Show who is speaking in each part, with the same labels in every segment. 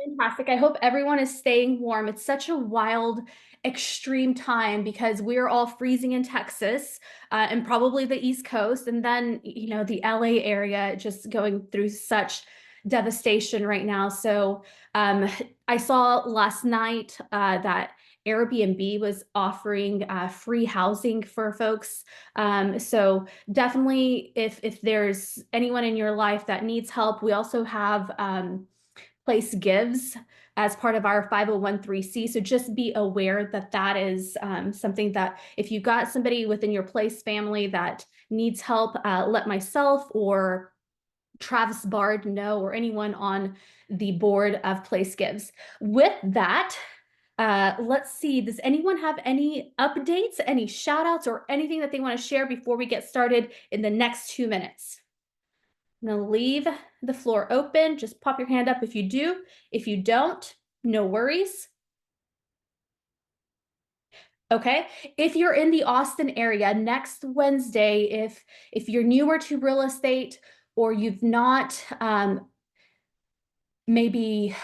Speaker 1: Fantastic. I hope everyone is staying warm. It's such a wild, extreme time because we're all freezing in Texas, and probably the East Coast, and then, the LA area just going through such devastation right now. So, um, I saw last night that Airbnb was offering free housing for folks. So definitely, if there's anyone in your life that needs help, we also have Place Gives as part of our 501(c). So just be aware that that is something that if you got somebody within your Place family that needs help, let myself or Travis Bard know, or anyone on the board of Place Gives. With that, let's see. Does anyone have any updates, any shout outs, or anything that they want to share before we get started in the next 2 minutes? I'm gonna leave the floor open. Just pop your hand up if you do. If you don't, no worries. Okay. If you're in the Austin area next Wednesday, if you're newer to real estate or you've not maybe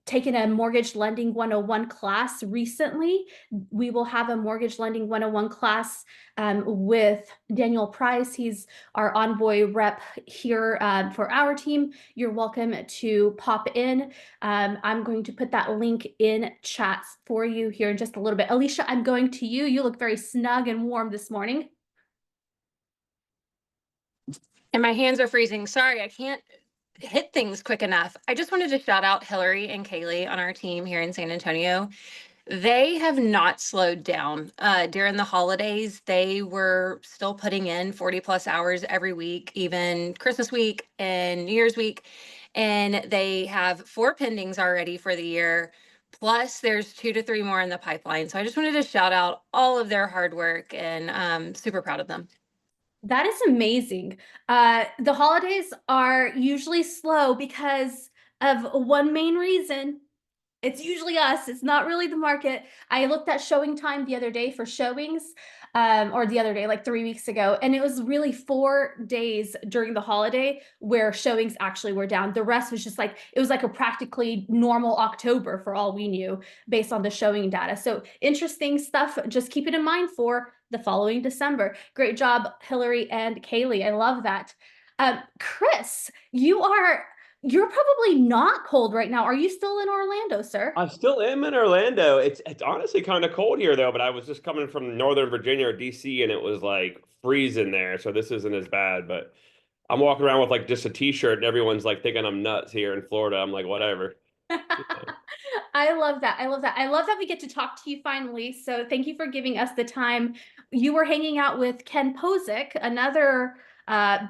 Speaker 1: taken a mortgage lending 101 class recently, we will have a mortgage lending 101 class with Daniel Price. He's our Envoy rep here for our team. You're welcome to pop in. I'm going to put that link in chats for you here in just a little bit. Alicia, I'm going to you. You look very snug and warm this morning.
Speaker 2: And my hands are freezing. Sorry, I can't hit things quick enough. I just wanted to shout out Hillary and Kaylee on our team here in San Antonio. They have not slowed down. During the holidays, they were still putting in 40 plus hours every week, even Christmas week and New Year's week. And they have 4 pendings already for the year. Plus, there's 2 to 3 more in the pipeline. So I just wanted to shout out all of their hard work and super proud of them.
Speaker 1: That is amazing. The holidays are usually slow because of one main reason. It's usually us. It's not really the market. I looked at showing time the other day for showings, or the other day, like 3 weeks ago, and it was really 4 days during the holiday where showings actually were down. The rest was just like, it was like a practically normal October for all we knew based on the showing data. So interesting stuff. Just keep it in mind for the following December. Great job, Hillary and Kaylee. I love that. Chris, you're probably not cold right now. Are you still in Orlando, sir?
Speaker 3: I still am in Orlando. It's honestly kind of cold here though, but I was just coming from Northern Virginia or DC and it was like freezing there, so this isn't as bad, but I'm walking around with like just a t-shirt and everyone's like thinking I'm nuts here in Florida. I'm like, whatever.
Speaker 1: I love that. I love that. I love that we get to talk to you finally. So thank you for giving us the time. You were hanging out with Ken Posick, another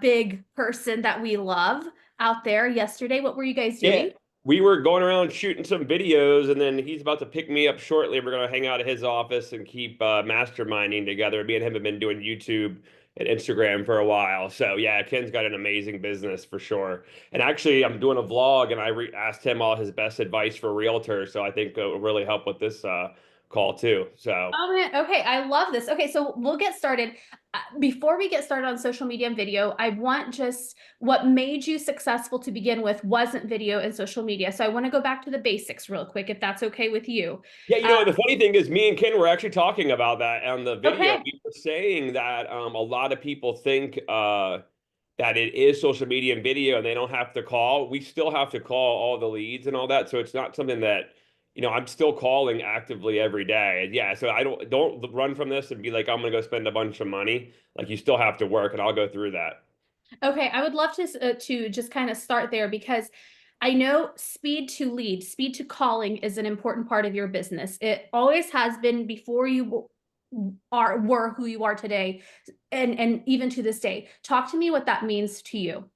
Speaker 1: big person that we love out there yesterday. What were you guys
Speaker 3: Yeah,
Speaker 1: doing?
Speaker 3: we were going around shooting some videos, and then he's about to pick me up shortly. We're gonna hang out at his office and keep masterminding together. Me and him have been doing YouTube and Instagram for a while, so yeah, Ken's got an amazing business for sure. And actually, I'm doing a vlog, and I asked him all his best advice for realtors, so I think it will really help with this call too. So.
Speaker 1: Oh man, okay, I love this. Okay, so we'll get started. Before we get started on social media and video, I want just what made you successful to begin with wasn't video and social media. So I want to go back to the basics real quick, if that's okay with you.
Speaker 3: Yeah,
Speaker 1: Uh,
Speaker 3: the funny thing is, me and Ken were actually talking about that on the video.
Speaker 1: okay.
Speaker 3: We were saying that a lot of people think that it is social media and video, and they don't have to call. We still have to call all the leads and all that, so it's not something that I'm still calling actively every day. And yeah, so I don't run from this and be like, I'm gonna go spend a bunch of money. Like you still have to work, and I'll go through that.
Speaker 1: Okay, I would love to just kind of start there because I know speed to lead, speed to calling is an important part of your business. It always has been before you were who you are today, and even to this day. Talk to me what that means to you.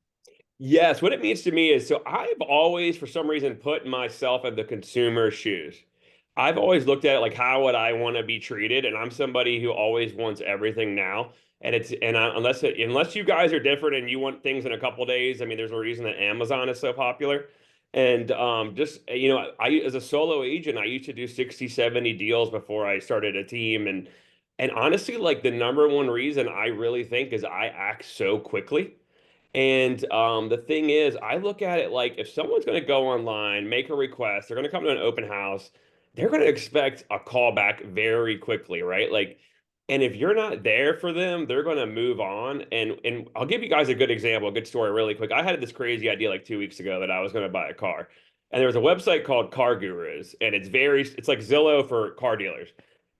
Speaker 3: Yes, what it means to me is so I've always, for some reason, put myself in the consumer's shoes. I've always looked at it like, how would I want to be treated? And I'm somebody who always wants everything now. And unless you guys are different and you want things in a couple days, I mean, there's a reason that Amazon is so popular. And just I as a solo agent, I used to do 60, 70 deals before I started a team. And honestly, like the number one reason I really think is I act so quickly. And the thing is, I look at it like if someone's going to go online, make a request, they're going to come to an open house, they're going to expect a call back very quickly, right? Like, and if you're not there for them, they're going to move on. And I'll give you guys a good example, a good story really quick. I had this crazy idea like 2 weeks ago that I was going to buy a car. And there was a website called Car Gurus, and it's like Zillow for car dealers.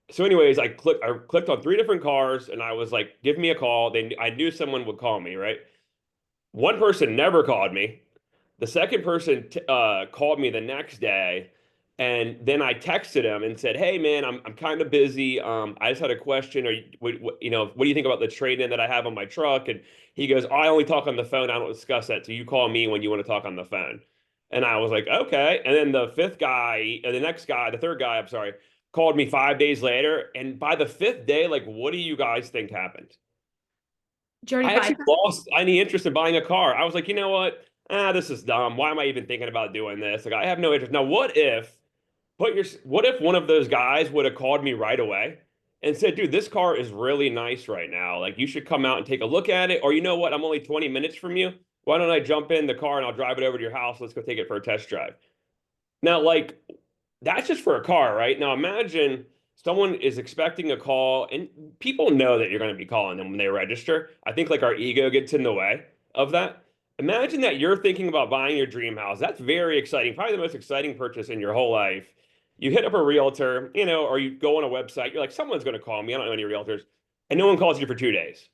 Speaker 3: So anyways, I clicked on 3 different cars and I was like, give me a call. I knew someone would call me, right? One person never called me. The second person called me the next day, and then I texted him and said, "Hey, man, I'm kind of busy. I just had a question. Or what do you think about the trade-in that I have on my truck?" And he goes, "Oh, I only talk on the phone. I don't discuss that. So you call me when you want to talk on the phone." And I was like, "Okay." And then the third guy, I'm sorry, called me 5 days later. And by the fifth day, like, what do you guys think happened?
Speaker 1: Journey
Speaker 3: I actually
Speaker 1: bypass.
Speaker 3: lost any interest in buying a car. I was like, you know what? This is dumb. Why am I even thinking about doing this? Like, I have no interest. Now, what if one of those guys would have called me right away and said, dude, this car is really nice right now. Like, you should come out and take a look at it. Or you know what? I'm only 20 minutes from you. Why don't I jump in the car and I'll drive it over to your house? Let's go take it for a test drive. Now, like, that's just for a car, right? Now, imagine someone is expecting a call, and people know that you're going to be calling them when they register. I think like our ego gets in the way of that. Imagine that you're thinking about buying your dream house. That's very exciting, probably the most exciting purchase in your whole life. You hit up a realtor, or you go on a website. You're like, someone's going to call me. I don't know any realtors, and no one calls you for 2 days.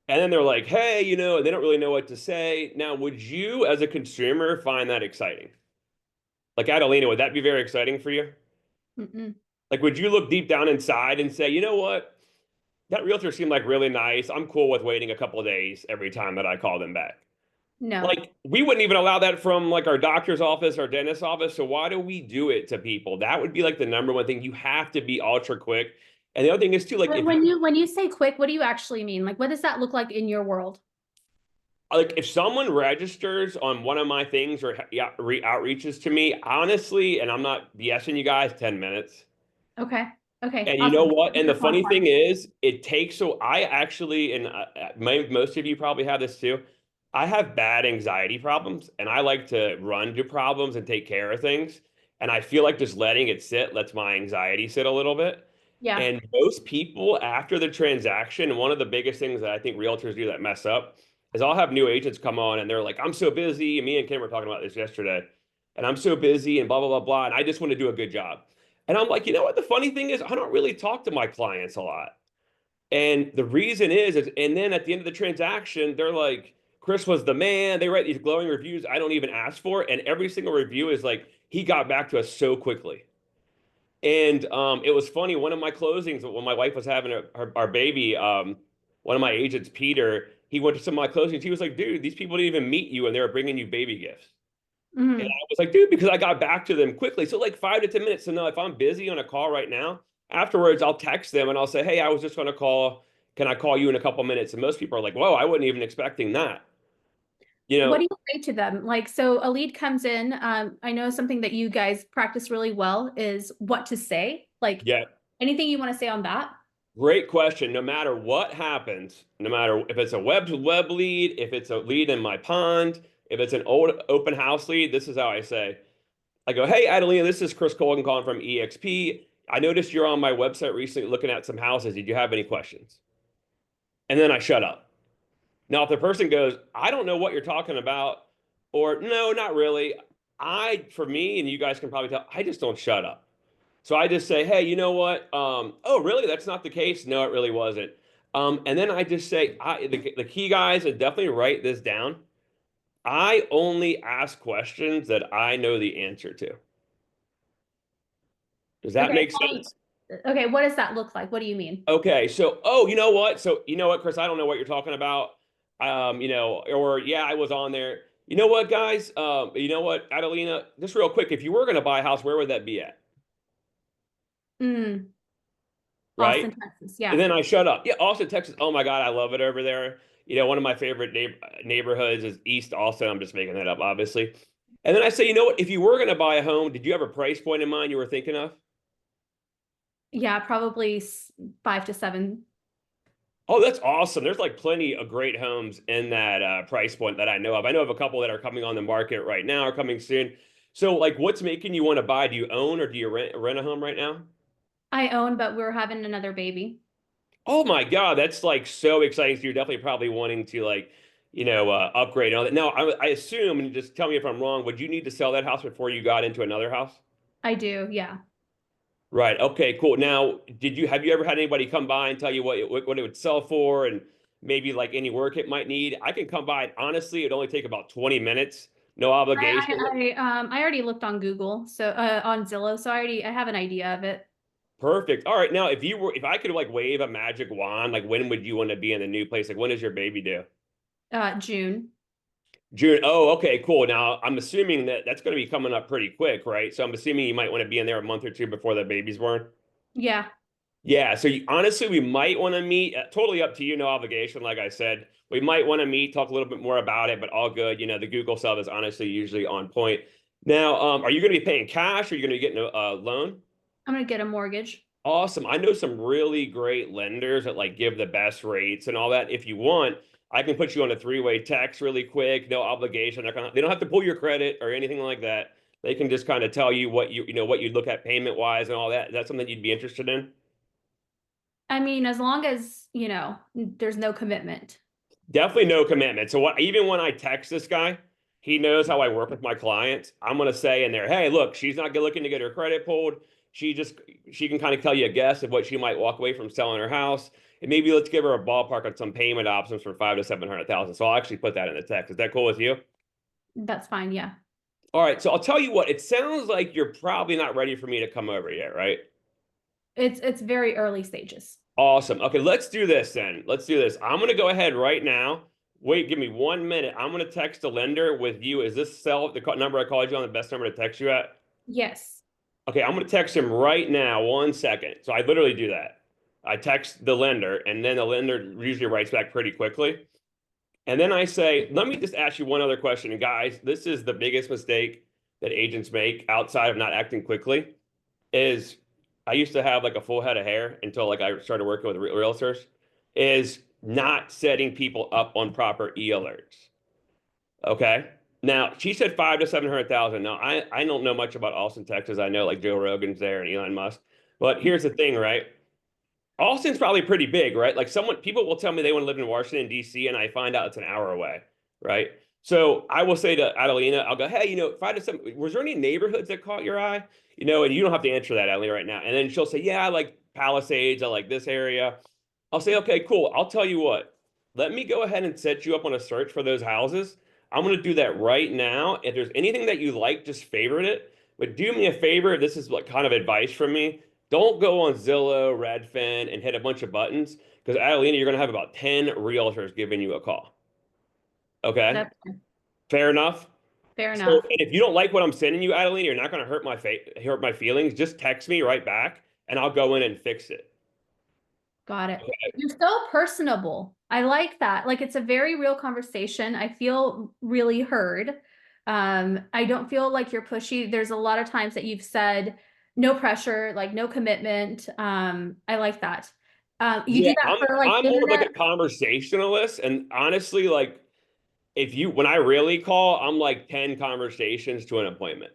Speaker 3: And then they're like, hey, and they don't really know what to say. Now, would you, as a consumer, find that exciting? Like Adelina, would that be very exciting for you?
Speaker 1: Mm-mm.
Speaker 3: Like, would you look deep down inside and say, you know what? That realtor seemed like really nice. I'm cool with waiting a couple of days every time that I call them back.
Speaker 1: No.
Speaker 3: Like, we wouldn't even allow that from like our doctor's office, our dentist's office. So why do we do it to people? That would be like the number one thing. You have to be ultra quick. And the other thing is too, like
Speaker 1: When you say quick, what do you actually mean? Like, what does that look like in your world?
Speaker 3: if someone registers on one of my things or outreaches to me, honestly, and I'm not BSing you guys, 10 minutes.
Speaker 1: Okay. Okay.
Speaker 3: And you know
Speaker 1: Awesome.
Speaker 3: what? And the funny
Speaker 1: Platform.
Speaker 3: thing is, it takes so I actually, and most of you probably have this too. I have bad anxiety problems, and I like to run to problems and take care of things. And I feel like just letting it sit lets my anxiety sit a little bit.
Speaker 1: Yeah.
Speaker 3: And most people after the transaction, one of the biggest things that I think realtors do that mess up is I'll have new agents come on and they're like, I'm so busy. And me and Kim were talking about this yesterday, and I'm so busy and blah, blah, blah, blah. And I just want to do a good job. And I'm like, you know what? The funny thing is, I don't really talk to my clients a lot. And the reason and then at the end of the transaction, they're like, Chris was the man. They write these glowing reviews I don't even ask for. And every single review is like, he got back to us so quickly. And it was funny. One of my closings, when my wife was having our baby, one of my agents, Peter, he went to some of my closings. He was like, dude, these people didn't even meet you and they were bringing you baby gifts. And
Speaker 1: Mhm.
Speaker 3: I was like, dude, because I got back to them quickly. So like 5 to 10 minutes. So no, if I'm busy on a call right now, afterwards I'll text them and I'll say, hey, I was just going to call. Can I call you in a couple minutes? And most people are like, whoa, I wasn't even expecting that. You
Speaker 1: What
Speaker 3: know,
Speaker 1: do you say to them? Like, so a lead comes in. I know something that you guys practice really well is what to say. Like,
Speaker 3: yeah,
Speaker 1: anything you want to say on that?
Speaker 3: great question. No matter what happens, no matter if it's a web-to-web lead, if it's a lead in my pond, if it's an old open house lead, this is how I say, I go, hey, Adelina, this is Chris Colgan calling from EXP. I noticed you're on my website recently looking at some houses. Did you have any questions? And then I shut up. Now, if the person goes, I don't know what you're talking about, or no, not really, for me, and you guys can probably tell, I just don't shut up. So I just say, hey, you know what? Oh, really? That's not the case. No, it really wasn't. And then I just say, the key guys, and definitely write this down. I only ask questions that I know the answer to. Does that
Speaker 1: Okay.
Speaker 3: make sense?
Speaker 1: Okay. What does that look like? What do you mean?
Speaker 3: Okay, so you know what? So you know what, Chris? I don't know what you're talking about. Or yeah, I was on there. You know what, guys? You know what, Adelina? Just real quick, if you were going to buy a house, where would that be at?
Speaker 1: Mm,
Speaker 3: Right?
Speaker 1: Austin, Texas.
Speaker 3: And
Speaker 1: Yeah.
Speaker 3: then I shut up. Yeah, Austin, Texas. Oh my God, I love it over there. One of my favorite neighborhoods is East Austin. I'm just making that up, obviously. And then I say, you know what? If you were going to buy a home, did you have a price point in mind you were thinking of?
Speaker 1: Yeah. Probably 5 to 7.
Speaker 3: Oh, that's awesome. There's like plenty of great homes in that price point that I know of. I know of a couple that are coming on the market right now or coming soon. So like what's making you want to buy? Do you own or do you rent a home right now?
Speaker 1: I own, but we're having another baby.
Speaker 3: Oh my God, that's like so exciting. So you're definitely probably wanting to like, upgrade and all that. Now, I assume, and just tell me if I'm wrong, would you need to sell that house before you got into another house?
Speaker 1: I do, yeah.
Speaker 3: Right. Okay, cool. Now, have you ever had anybody come by and tell you what it would sell for and maybe like any work it might need? I can come by. Honestly, it'd only take about 20 minutes. No obligation.
Speaker 1: I already looked on Google, so on Zillow, so I have an idea of it.
Speaker 3: Perfect. All right. Now, if I could like wave a magic wand, like when would you want to be in the new place? Like when is your baby due?
Speaker 1: June.
Speaker 3: June. Oh, okay, cool. Now, I'm assuming that that's going to be coming up pretty quick, right? So I'm assuming you might want to be in there a month or two before the baby's born.
Speaker 1: Yeah.
Speaker 3: Yeah. So honestly, we might want to meet. Totally up to you. No obligation. Like I said, we might want to meet, talk a little bit more about it, but all good. The Google stuff is honestly usually on point. Now, are you going to be paying cash or are you going to be getting a loan?
Speaker 1: I'm gonna get a mortgage.
Speaker 3: Awesome. I know some really great lenders that like give the best rates and all that. If you want, I can put you on a three-way text really quick, no obligation. They don't have to pull your credit or anything like that. They can just kind of tell you what you look at payment wise and all that. Is that something you'd be interested in?
Speaker 1: I mean, as long as, there's no commitment.
Speaker 3: Definitely no commitment. So even when I text this guy, he knows how I work with my clients. I'm gonna say in there, hey, look, she's not looking to get her credit pulled. She can kind of tell you a guess of what she might walk away from selling her house. And maybe let's give her a ballpark on some payment options for 500,000 to 700,000. So I'll actually put that in the text. Is that cool with you?
Speaker 1: That's fine, yeah.
Speaker 3: All right. So I'll tell you what, it sounds like you're probably not ready for me to come over yet, right?
Speaker 1: It's very early stages.
Speaker 3: Awesome. Okay, let's do this then. Let's do this. I'm gonna go ahead right now. Wait, give me 1 minute. I'm gonna text the lender with you. Is this number I called you on the best number to text you at?
Speaker 1: Yes.
Speaker 3: Okay, I'm gonna text him right now. 1 second. So I literally do that. I text the lender, and then the lender usually writes back pretty quickly. And then I say, let me just ask you one other question. And guys, this is the biggest mistake that agents make outside of not acting quickly is I used to have like a full head of hair until like I started working with realtors, is not setting people up on proper e-alerts. Okay. Now she said 500,000 to 700,000. Now I don't know much about Austin, Texas. I know like Joe Rogan's there and Elon Musk. But here's the thing, right? Austin's probably pretty big, right? Like people will tell me they want to live in Washington, D.C., and I find out it's an hour away, right? So I will say to Adelina, I'll go, hey, 5 to 7, was there any neighborhoods that caught your eye? And you don't have to answer that, Adelina, right now. And then she'll say, yeah, I like Palisades, I like this area. I'll say, okay, cool. I'll tell you what, let me go ahead and set you up on a search for those houses. I'm going to do that right now. If there's anything that you like, just favorite it. But do me a favor, this is like kind of advice from me. Don't go on Zillow, Redfin, and hit a bunch of buttons because Adelina, you're going to have about 10 realtors giving you a call. Okay?
Speaker 1: That's
Speaker 3: Fair enough?
Speaker 1: fair
Speaker 3: So
Speaker 1: enough.
Speaker 3: if you don't like what I'm sending you, Adelina, you're not going to hurt my feelings. Just text me right back, and I'll go in and fix it.
Speaker 1: Got it.
Speaker 3: Okay?
Speaker 1: You're so personable. I like that. Like it's a very real conversation. I feel really heard. I don't feel like you're pushy. There's a lot of times that you've said no pressure, like no commitment. I like that. You
Speaker 3: Yeah,
Speaker 1: do that for like
Speaker 3: I'm more of like a
Speaker 1: internet.
Speaker 3: conversationalist, and honestly, like when I really call, I'm like 10 conversations to an appointment.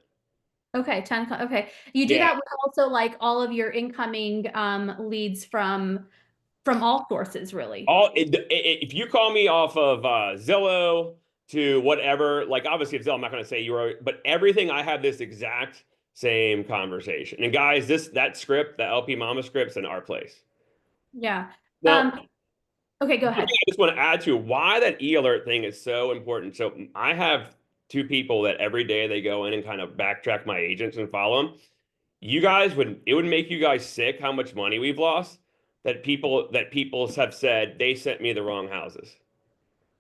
Speaker 1: Okay, 10. Okay. You do
Speaker 3: Yeah.
Speaker 1: that with also like all of your incoming leads from all sources, really.
Speaker 3: If you call me off of Zillow to whatever, like obviously if Zillow, I'm not going to say you are, but everything I have this exact same conversation. And guys, that script, the LP Mama script's in our place.
Speaker 1: Yeah.
Speaker 3: Now,
Speaker 1: Okay, go
Speaker 3: one thing
Speaker 1: ahead.
Speaker 3: I just want to add to why that e-alert thing is so important. So I have two people that every day they go in and kind of backtrack my agents and follow them. It would make you guys sick how much money we've lost that people have said they sent me the wrong houses.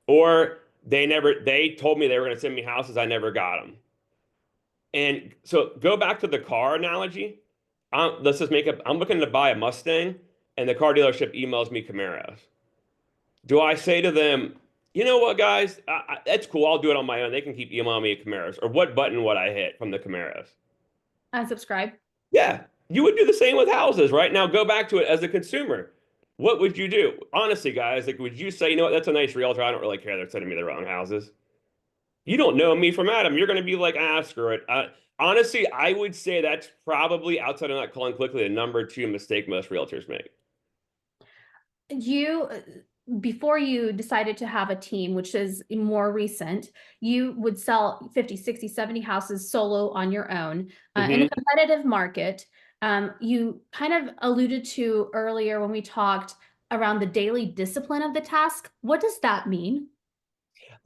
Speaker 3: Or they told me they were going to send me houses, I never got them. And so go back to the car analogy. Let's just I'm looking to buy a Mustang and the car dealership emails me Camaros. Do I say to them, you know what, guys, that's cool. I'll do it on my own. They can keep emailing me Camaros. Or what button would I hit from the Camaros?
Speaker 1: Unsubscribe.
Speaker 3: Yeah, you would do the same with houses, right? Now go back to it as a consumer. What would you do? Honestly, guys, like, would you say, you know what, that's a nice realtor. I don't really care. They're sending me the wrong houses. You don't know me from Adam. You're going to be like, ah, screw it. Honestly, I would say that's probably outside of not calling quickly the number two mistake most realtors make.
Speaker 1: You, before you decided to have a team, which is more recent, you would sell 50, 60, 70 houses solo on your own in a
Speaker 3: Mhm.
Speaker 1: competitive market. You kind of alluded to earlier when we talked around the daily discipline of the task. What does that mean?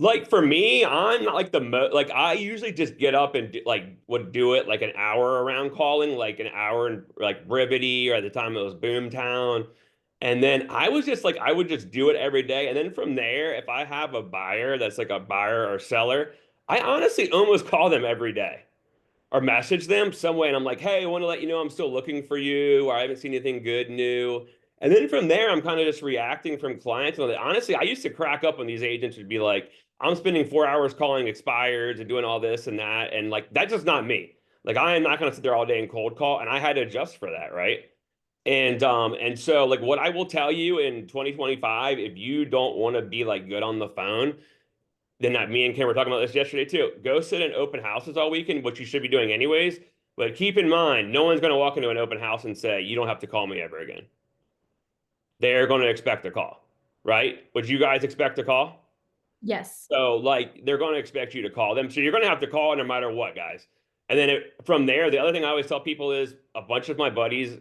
Speaker 3: Like for me, I'm not like the like I usually just get up and would do it like an hour around calling, like an hour in like Brivity or at the time it was Boomtown. And then I was just like I would just do it every day. And then from there, if I have a buyer that's like a buyer or seller, I honestly almost call them every day or message them some way. And I'm like, hey, I want to let you know I'm still looking for you, or I haven't seen anything good new. And then from there, I'm kind of just reacting from clients. And honestly, I used to crack up when these agents would be like, I'm spending 4 hours calling expireds and doing all this and that. And like, that's just not me. Like, I am not going to sit there all day and cold call. And I had to adjust for that, right? And so like what I will tell you in 2025, if you don't want to be like good on the phone, then that me and Kim were talking about this yesterday too. Go sit in open houses all weekend, which you should be doing anyways. But keep in mind, no one's going to walk into an open house and say, you don't have to call me ever again. They're going to expect a call, right? Would you guys expect a call?
Speaker 1: Yes.
Speaker 3: So, like, they're going to expect you to call them. So, you're going to have to call no matter what, guys. And then from there, the other thing I always tell people is a bunch of my buddies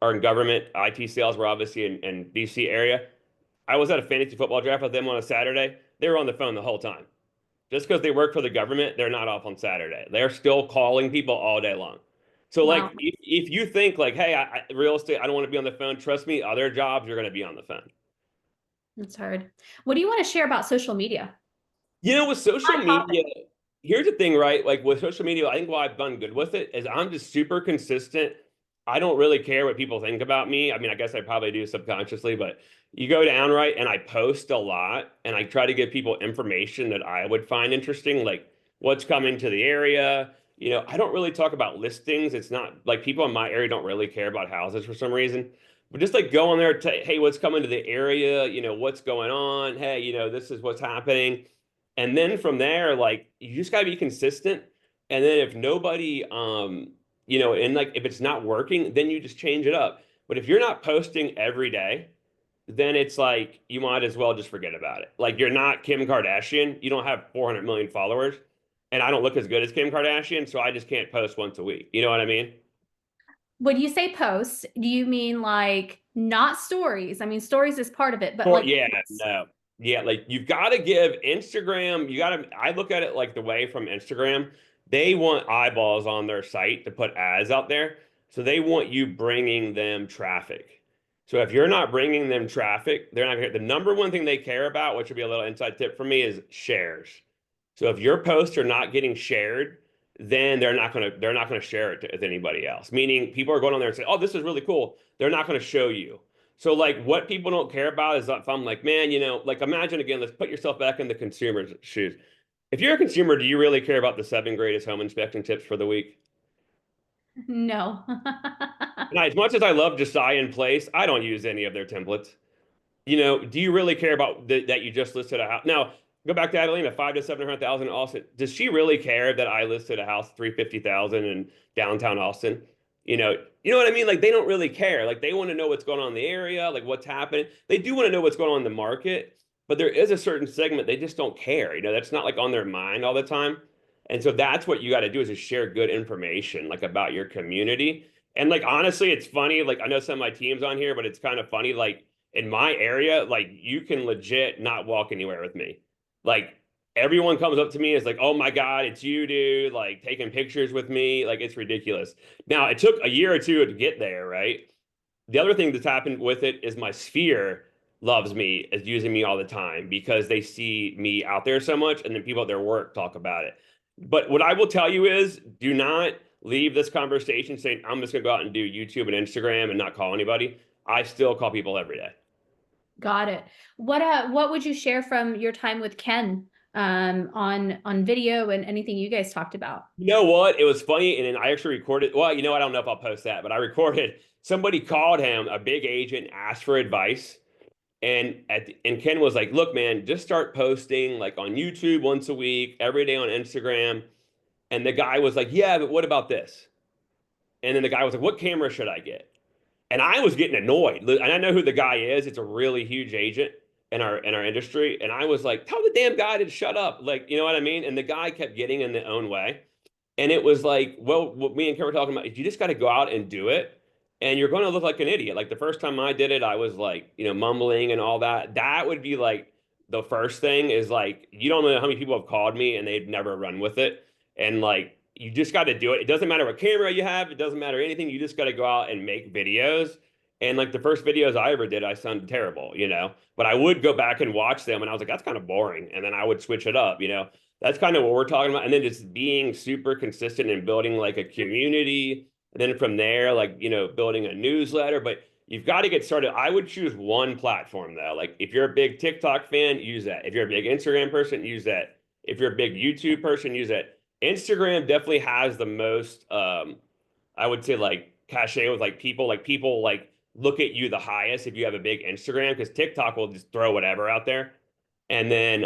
Speaker 3: are in government, IT sales. We're obviously in DC area. I was at a fantasy football draft with them on a Saturday. They were on the phone the whole time. Just because they work for the government, they're not off on Saturday. They're still calling people all day long. So, like,
Speaker 1: Wow.
Speaker 3: if you think like, hey, real estate, I don't want to be on the phone. Trust me, other jobs you're going to be on the phone.
Speaker 1: That's hard. What do you want to share about social media?
Speaker 3: You know, with social
Speaker 1: Hot topic.
Speaker 3: media, here's the thing, right? Like with social media, I think why I've done good with it is I'm just super consistent. I don't really care what people think about me. I mean, I guess I probably do subconsciously, but you go down right and I post a lot and I try to give people information that I would find interesting, like what's coming to the area. You know, I don't really talk about listings. It's not like people in my area don't really care about houses for some reason. But just like go on there, hey, what's coming to the area? You know, what's going on? Hey, you know, this is what's happening. And then from there, like you just gotta be consistent. And then if nobody, you know, and like if it's not working, then you just change it up. But if you're not posting every day, then it's like you might as well just forget about it. Like you're not Kim Kardashian, you don't have 400 million followers, and I don't look as good as Kim Kardashian, so I just can't post once a week. You know what I mean?
Speaker 1: When you say posts, do you mean like not stories? I mean, stories is part of it, but
Speaker 3: Or
Speaker 1: like
Speaker 3: yeah,
Speaker 1: posts.
Speaker 3: no. Yeah, like you've got to give Instagram, you got to I look at it like the way from Instagram, they want eyeballs on their site to put ads out there. So they want you bringing them traffic. So if you're not bringing them traffic, they're not gonna, the number one thing they care about, which would be a little inside tip for me, is shares. So if your posts are not getting shared, then they're not gonna share it with anybody else. Meaning people are going on there and saying, "Oh, this is really cool." They're not gonna show you. So like what people don't care about is if I'm like, man, you know, like imagine again, let's put yourself back in the consumer's shoes. If you're a consumer, do you really care about the 7 greatest home inspection tips for the week?
Speaker 1: No.
Speaker 3: And as much as I love Josiah in Place, I don't use any of their templates. You know, do you really care about that you just listed a house? Now, go back to Adelina, 5 to 700,000 in Austin. Does she really care that I listed a house 350,000 in downtown Austin? You know what I mean? Like they don't really care. Like they want to know what's going on in the area, like what's happening. They do want to know what's going on in the market, but there is a certain segment they just don't care. You know, that's not like on their mind all the time. And so that's what you got to do is just share good information like about your community. And like honestly, it's funny. Like I know some of my team's on here, but it's kind of funny. Like in my area, like you can legit not walk anywhere with me. Like everyone comes up to me and is like, "Oh my God, it's you, dude!" Like taking pictures with me. Like it's ridiculous. Now it took a year or two to get there, right? The other thing that's happened with it is my sphere loves me, is using me all the time because they see me out there so much, and then people at their work talk about it. But what I will tell you is, do not leave this conversation saying, "I'm just gonna go out and do YouTube and Instagram and not call anybody." I still call people every day.
Speaker 1: Got it. What would you share from your time with Ken on video and anything you guys talked about?
Speaker 3: You know what? It was funny, and then I actually recorded. Well, I don't know if I'll post that, but I recorded. Somebody called him, a big agent, asked for advice, and Ken was like, "Look, man, just start posting like on YouTube once a week, every day on Instagram." And the guy was like, "Yeah, but what about this?" And then the guy was like, "What camera should I get?" And I was getting annoyed. And I know who the guy is. It's a really huge agent in our industry. And I was like, tell the damn guy to shut up. Like, you know what I mean? And the guy kept getting in the own way. And it was like, well, what me and Ken were talking about, you just got to go out and do it. And you're going to look like an idiot. Like the first time I did it, I was like, mumbling and all that. That would be like the first thing is like, you don't know how many people have called me and they've never run with it. And like, you just got to do it. It doesn't matter what camera you have. It doesn't matter anything. You just got to go out and make videos. And like the first videos I ever did, I sounded terrible. But I would go back and watch them and I was like, that's kind of boring. And then I would switch it up. That's kind of what we're talking about. And then just being super consistent and building like a community. And then from there, like, building a newsletter. But you've got to get started. I would choose one platform though. Like if you're a big TikTok fan, use that. If you're a big Instagram person, use that. If you're a big YouTube person, use that. Instagram definitely has the most, I would say like cachet with like people like look at you the highest if you have a big Instagram because TikTok will just throw whatever out there. And then,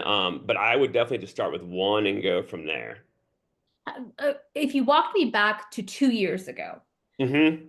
Speaker 3: but I would definitely just start with one and go from there.
Speaker 1: If you walked me back to 2 years ago,
Speaker 3: Mm-hmm.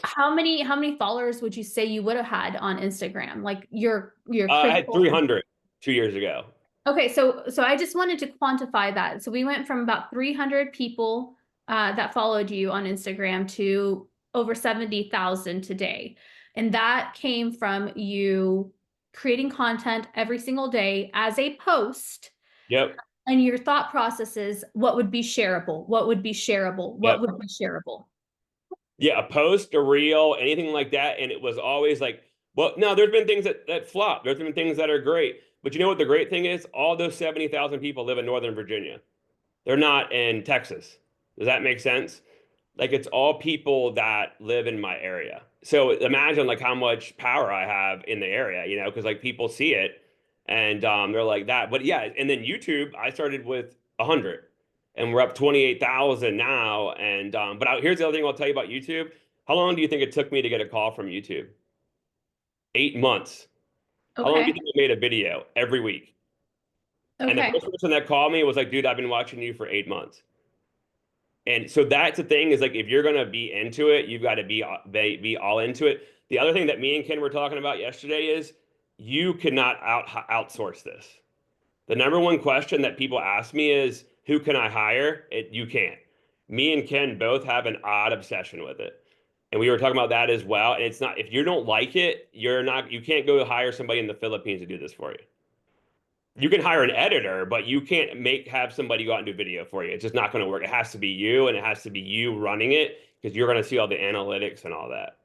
Speaker 1: how many followers would you say you would have had on Instagram? Like your
Speaker 3: I had
Speaker 1: critical.
Speaker 3: 300 2 years ago.
Speaker 1: Okay, so I just wanted to quantify that. So we went from about 300 people that followed you on Instagram to over 70,000 today. And that came from you creating content every single day as a post.
Speaker 3: Yep.
Speaker 1: And your thought process is what would be shareable? What would be shareable? What
Speaker 3: Yep.
Speaker 1: would be shareable?
Speaker 3: Yeah, a post, a reel, anything like that. And it was always like, well, no, there's been things that flop. There's been things that are great. But you know what the great thing is? All those 70,000 people live in Northern Virginia. They're not in Texas. Does that make sense? Like it's all people that live in my area. So imagine like how much power I have in the area, because like people see it and they're like that. But yeah, and then YouTube, I started with 100 and we're up 28,000 now. And here's the other thing I'll tell you about YouTube. How long do you think it took me to get a call from YouTube? 8 months. How long do you
Speaker 1: Okay.
Speaker 3: think I made a video every week? And the
Speaker 1: Okay.
Speaker 3: first person that called me was like, dude, I've been watching you for 8 months. And so that's the thing is like, if you're going to be into it, you've got to be all into it. The other thing that me and Ken were talking about yesterday is you cannot outsource this. The number one question that people ask me is, who can I hire? You can't. Me and Ken both have an odd obsession with it. And we were talking about that as well. And it's not, if you don't like it, you can't go hire somebody in the Philippines to do this for you. You can hire an editor, but you can't have somebody go out and do video for you. It's just not going to work. It has to be you, and it has to be you running it because you're going to see all the analytics and all that.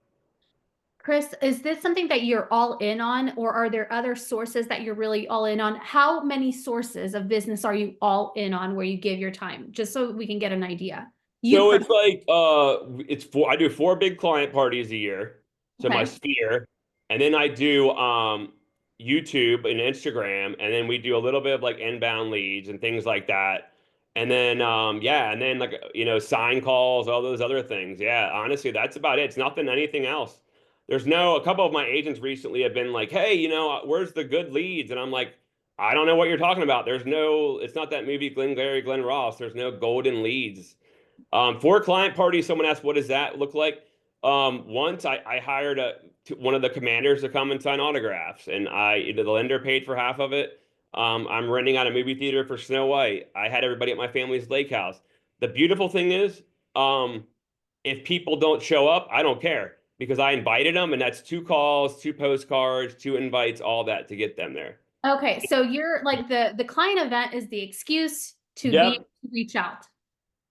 Speaker 1: Chris, is this something that you're all in on, or are there other sources that you're really all in on? How many sources of business are you all in on where you give your time? Just so we can get an idea.
Speaker 3: So it's like I do 4 big client parties a year. So my
Speaker 1: Okay.
Speaker 3: sphere, and then I do YouTube and Instagram, and then we do a little bit of like inbound leads and things like that. And then yeah, and then like sign calls, all those other things. Yeah, honestly, that's about it. It's nothing anything else. A couple of my agents recently have been like, "Hey, where's the good leads?" And I'm like, "I don't know what you're talking about. It's not that movie Glengarry Glen Ross. There's no golden leads." For a client party, someone asked, what does that look like? Once I hired one of the commanders to come and sign autographs, and the lender paid for half of it. I'm renting out a movie theater for Snow White. I had everybody at my family's lake house. The beautiful thing is, if people don't show up, I don't care because I invited them, and that's 2 calls, 2 postcards, 2 invites, all that to get them there.
Speaker 1: Okay, so you're like the client event is the excuse to
Speaker 3: Yep.
Speaker 1: reach out.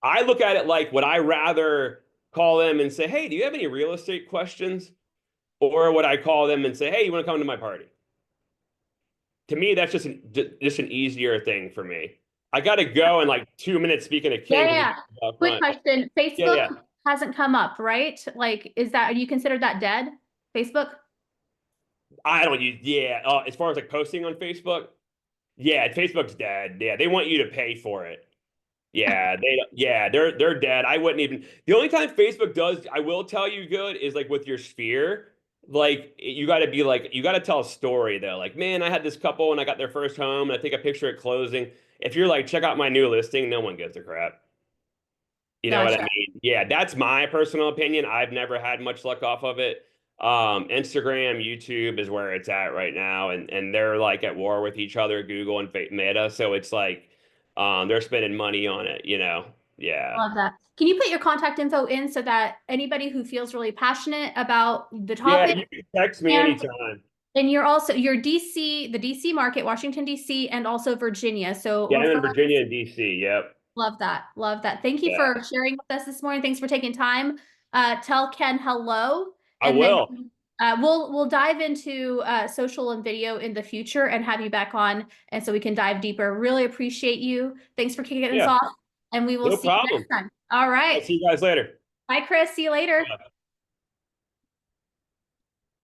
Speaker 3: I look at it like, would I rather call them and say, hey, do you have any real estate questions? Or would I call them and say, hey, you want to come to my party? To me, that's just an easier thing for me. I got to go in like 2 minutes speaking to King.
Speaker 1: Yeah. Quick question. Facebook hasn't come up, right? Like, do you consider that dead? Facebook?
Speaker 3: I don't use, as far as like posting on Facebook, Yeah, Facebook's dead. Yeah, they want you to pay for it. Yeah, they're dead. I wouldn't even. The only time Facebook does, I will tell you good, is like with your sphere. Like you got to be like you got to tell a story though. Like, man, I had this couple and I got their first home and I take a picture at closing. If you're like, check out my new listing, no one gives a crap. You know what I
Speaker 1: Gotcha.
Speaker 3: mean? Yeah, that's my personal opinion. I've never had much luck off of it. Instagram, YouTube is where it's at right now, and they're like at war with each other, Google and Meta. So it's like, they're spending money on it. Yeah,
Speaker 1: Love that. Can you put your contact info in so that anybody who feels really passionate about the
Speaker 3: yeah.
Speaker 1: topic,
Speaker 3: You can text me
Speaker 1: and
Speaker 3: anytime.
Speaker 1: you're DC, the DC market, Washington DC, and also Virginia. So
Speaker 3: Yeah, I'm in
Speaker 1: refer.
Speaker 3: Virginia and DC. Yep.
Speaker 1: Love that. Love that. Thank you
Speaker 3: Yeah,
Speaker 1: for sharing with us this morning. Thanks for taking time. Tell Ken hello,
Speaker 3: I
Speaker 1: and then
Speaker 3: will.
Speaker 1: we'll dive into social and video in the future and have you back on, and so we can dive deeper. Really appreciate you. Thanks for kicking us
Speaker 3: Yeah,
Speaker 1: off, and we will
Speaker 3: no
Speaker 1: see you next
Speaker 3: problem.
Speaker 1: time. All
Speaker 3: I'll
Speaker 1: right.
Speaker 3: see you guys later.
Speaker 1: Bye, Chris. See you later.
Speaker 3: Bye.